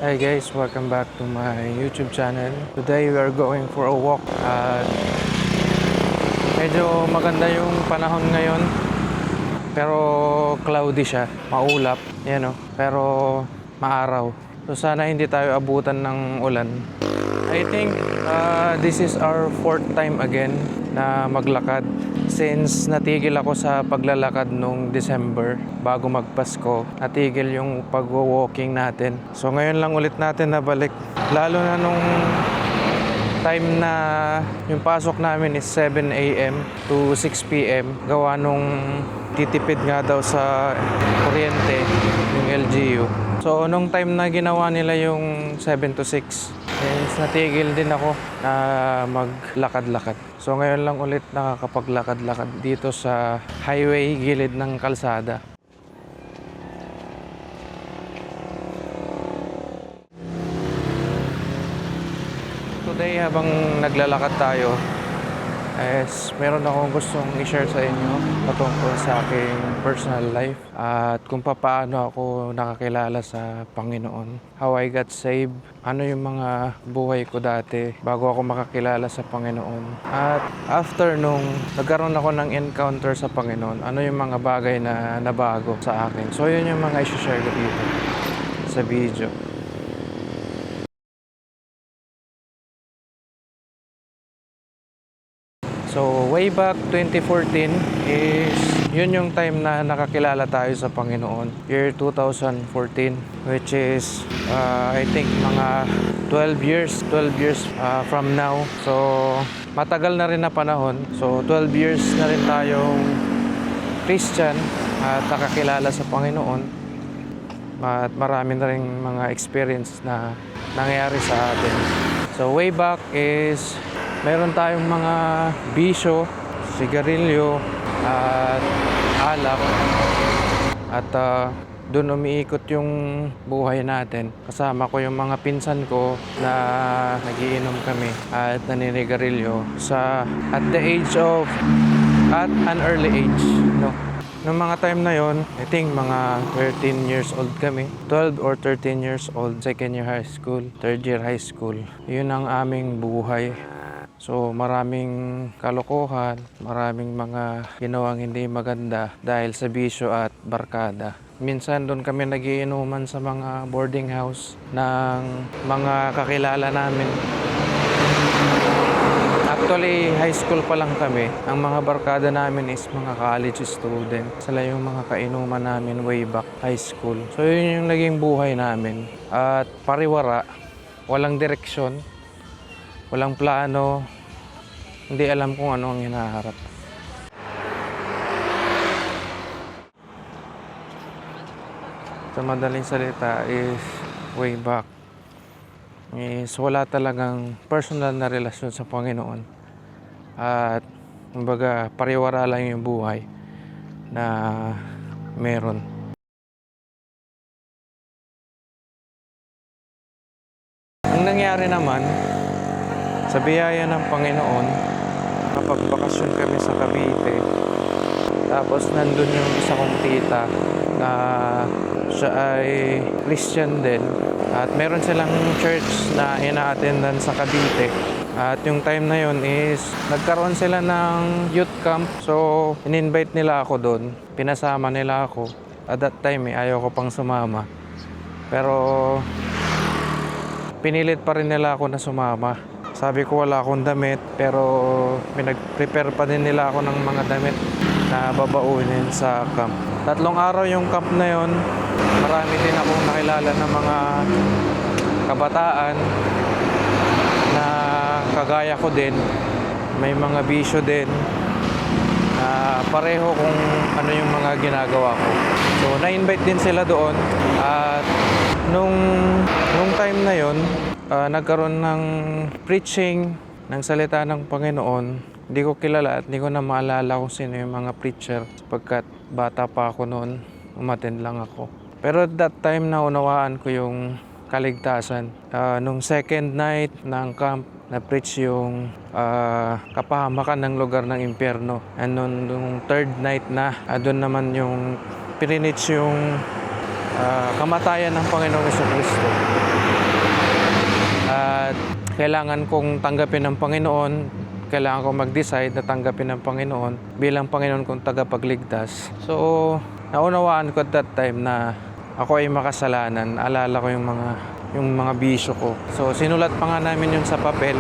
Hi guys, welcome back to my YouTube channel. Today we are going for a walk at medyo maganda yung panahon ngayon pero cloudy siya, maulap, yan o, pero maaraw. So sana hindi tayo abutan ng ulan. I think this is our fourth time again na maglakad since natigil ako sa paglalakad nung December bago magpasko. Natigil yung pag-walking natin. So ngayon lang ulit natin nabalik. Lalo na nung time na yung pasok namin is 7 a.m. to 6 p.m. Gawa nung titipid nga daw sa kuryente yung LGU. So nung time na ginawa nila yung 7 to 6, natigil din ako na maglakad-lakad. So ngayon lang ulit nakakapaglakad-lakad dito sa highway gilid ng kalsada. Today habang naglalakad tayo, meron akong gustong i-share sa inyo patungkol sa aking personal life at kung paano ako nakakilala sa Panginoon. How I got saved, ano yung mga buhay ko dati bago ako makakilala sa Panginoon. At after nung nagkaroon ako ng encounter sa Panginoon, ano yung mga bagay na nabago sa akin. So yun yung mga i-share ko dito sa video. So way back 2014 is yun yung time na nakakilala tayo sa Panginoon. Year 2014, which is I think mga 12 years from now. So matagal na rin na panahon. So 12 years na rin tayong Christian at nakakilala sa Panginoon. At marami na rin mga experience na nangyari sa atin. So way back is meron tayong mga bisyo, sigarilyo, at alak. At doon umiikot yung buhay natin. Kasama ko yung mga pinsan ko na nagiinom kami at naninigarilyo at an early age. No? Noong mga time na yon, I think mga 13 years old kami. 12 or 13 years old, second year high school, third year high school. Yun ang aming buhay. So maraming kalokohan, maraming mga ginawang hindi maganda dahil sa bisyo at barkada. Minsan doon kami nagiinuman sa mga boarding house ng mga kakilala namin. Actually, high school pa lang kami. Ang mga barkada namin is mga college student. Sila yung mga kainuman namin way back high school. So yun yung naging buhay namin. At pariwara, walang direksyon. Walang plano, hindi alam kung ano ang hinaharap. Sa madaling salita is way back is wala talagang personal na relasyon sa Panginoon. At kumbaga pariwara lang yung buhay na meron. Ang nangyari naman, sa biyaya ng Panginoon, napagbakasyon kami sa Cavite. Tapos nandun yung isa kong tita na siya ay Christian din. At meron silang church na ina-attendan sa Cavite. At yung time na yun is nagkaroon sila ng youth camp. So in-invite nila ako doon. Pinasama nila ako. At that time ayaw ko pang sumama. Pero pinilit pa rin nila ako na sumama. Sabi ko wala akong damit, pero pinag-prepare pa din nila ako ng mga damit na babaunin sa camp. 3 araw yung camp na yon. Marami din akong nakilala ng mga kabataan na kagaya ko din. May mga bisyo din na pareho kung ano yung mga ginagawa ko. So na-invite din sila doon at nung time na yon, nagkaroon ng preaching ng salita ng Panginoon. Hindi ko kilala at hindi ko na maalala kung sino yung mga preacher sapagkat bata pa ako noon, umattend lang ako. Pero at that time naunawaan ko yung kaligtasan. Nung second night ng camp, na-preach yung kapahamakan ng lugar ng impyerno. And nung third night na, doon naman yung pinitch yung kamatayan ng Panginoong Jesucristo. At kailangan kong tanggapin ng Panginoon, kailangan kong mag-decide na tanggapin ng Panginoon bilang Panginoon kong tagapagligtas. So, naunawaan ko at that time na ako ay makasalanan. Alala ko yung mga bisyo ko. So, sinulat pa nga namin yun sa papel.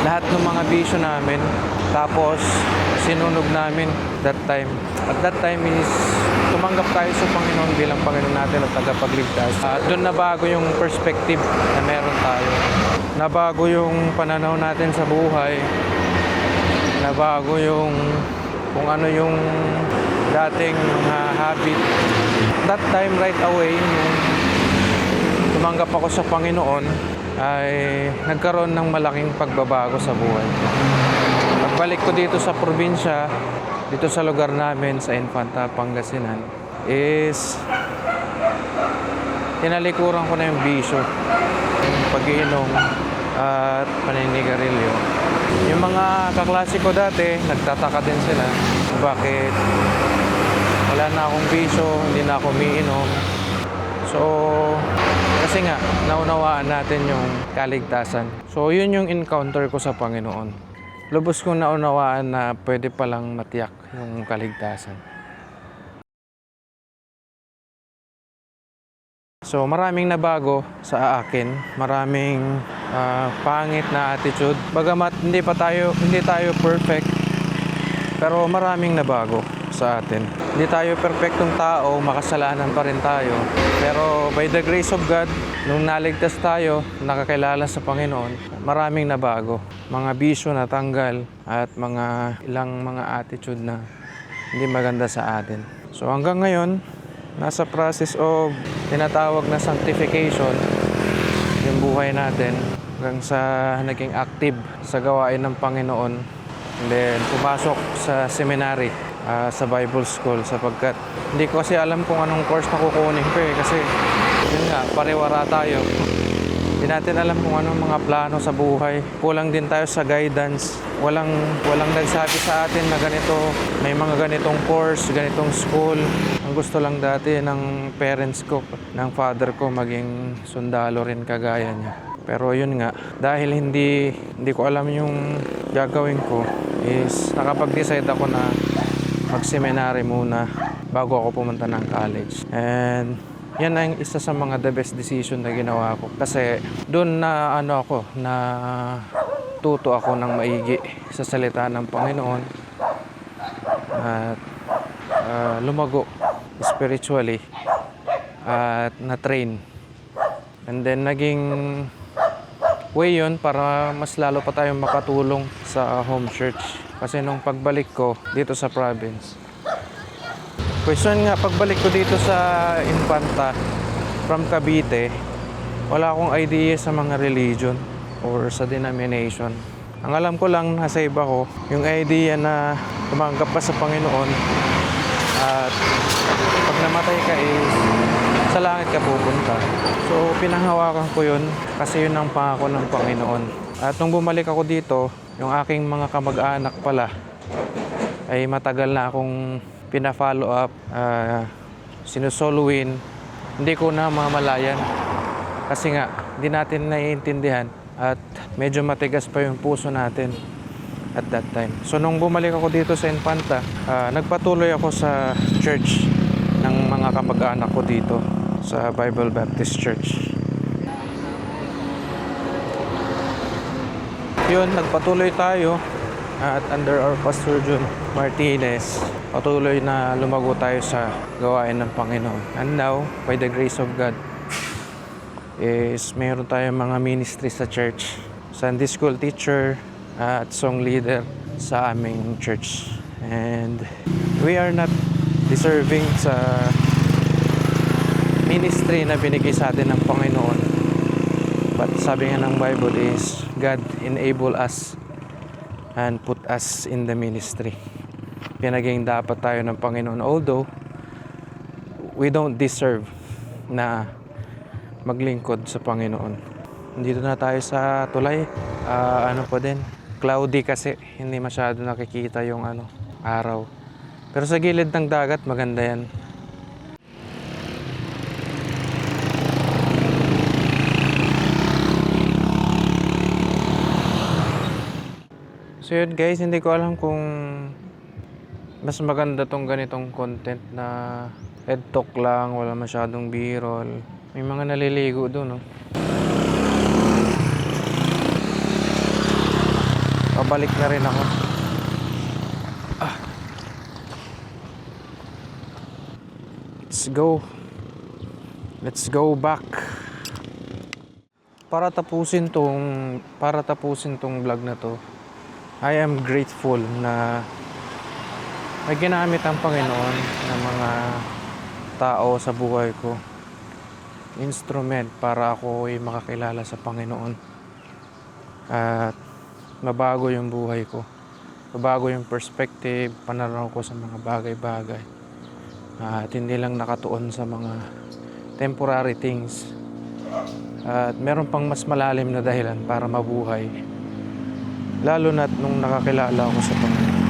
Lahat ng mga bisyo namin. Tapos, sinunog namin that time. At that time is tumanggap tayo sa Panginoon bilang Panginoon natin at tagapagligtas. At doon nabago yung perspective na meron tayo. Nabago yung pananaw natin sa buhay. Nabago yung kung ano yung dating habit. That time right away, nung tumanggap ako sa Panginoon, ay nagkaroon ng malaking pagbabago sa buhay. Pagbalik ko dito sa probinsya, dito sa lugar namin sa Infanta, Pangasinan, is tinalikuran ko na yung bisyo, yung pag-iinom at paninigarilyo. Yung mga kaklase ko dati, nagtataka din sila bakit wala na akong bisyo, hindi na ako umiinom. So, kasi nga, naunawaan natin yung kaligtasan. So, yun yung encounter ko sa Panginoon. Lubos kong naunawaan na pwede palang matiyak yung kaligtasan. So maraming nabago sa akin, maraming pangit na attitude. Bagamat hindi tayo perfect, pero maraming nabago sa atin. Hindi tayo perfectong tao, makasalanan pa rin tayo. Pero by the grace of God, nung naligtas tayo, nakakilala sa Panginoon, maraming nabago. Mga bisyo na tanggal at ilang mga attitude na hindi maganda sa atin. So hanggang ngayon, nasa process of tinatawag na sanctification yung buhay natin hanggang sa naging active sa gawain ng Panginoon. And then pumasok sa seminary, sa Bible school, sapagkat hindi ko kasi alam kung anong course na kukunin ko kasi yun nga, pariwara tayo. Hindi natin alam kung anong mga plano sa buhay. Kulang din tayo sa guidance. Walang nagsabi sa atin na ganito, may mga ganitong course, ganitong school. Ang gusto lang dati ng parents ko, ng father ko, maging sundalo rin kagaya niya. Pero yun nga, dahil hindi ko alam yung gagawin ko, is nakapag-decide ako na mag-seminary muna bago ako pumunta ng college. And yan ang isa sa mga the best decision na ginawa ko. Kasi doon na tuto ako ng maigi sa salita ng Panginoon at lumago spiritually at na-train. And then naging way yun para mas lalo pa tayong makatulong sa home church. Kasi nung pagbalik ko dito sa province, question nga, pagbalik ko dito sa Infanta from Cavite, wala akong idea sa mga religion or sa denomination. Ang alam ko lang, nasa iba ko, yung idea na tumanggap ka sa Panginoon at pag namatay ka sa langit ka pupunta. So pinanghawakan ko yun kasi yun ang pangako ng Panginoon. At nung bumalik ako dito, yung aking mga kamag-anak pala ay matagal na akong pina-follow up, sinusoluin. Hindi ko na mamalayan kasi nga hindi natin naiintindihan at medyo matigas pa yung puso natin at that time. So nung bumalik ako dito sa Infanta, nagpatuloy ako sa church ng mga kamag-anak ko dito sa Bible Baptist Church. Yun, nagpatuloy tayo at under our Pastor Jun Martinez, patuloy na lumago tayo sa gawain ng Panginoon. And now, by the grace of God, is mayroon tayong mga ministry sa church. Sunday school teacher at song leader sa aming church. And we are not deserving sa ministry na binigay sa atin ng Panginoon. But sabi nga ng Bible is, God enable us and put us in the ministry. Pinaging dapat tayo ng Panginoon. Although, we don't deserve na maglingkod sa Panginoon. Dito na tayo sa tulay. Ano pa din? Cloudy kasi. Hindi masyado nakikita yung araw. Pero sa gilid ng dagat, maganda yan. So yun guys, hindi ko alam kung mas maganda tong ganitong content na head talk lang, wala masyadong b-roll. May mga naliligo doon, no? Pabalik na rin ako. Let's go. Let's go back. Para tapusin tong vlog na to, I am grateful na may ginamit ang Panginoon ng mga tao sa buhay ko. Instrument para ako ay makakilala sa Panginoon. At mabago yung buhay ko. Mabago yung perspective, pananaw ko sa mga bagay-bagay. At hindi lang nakatuon sa mga temporary things. At meron pang mas malalim na dahilan para mabuhay. Lalo na't nung nakakilala ako sa Panginoon.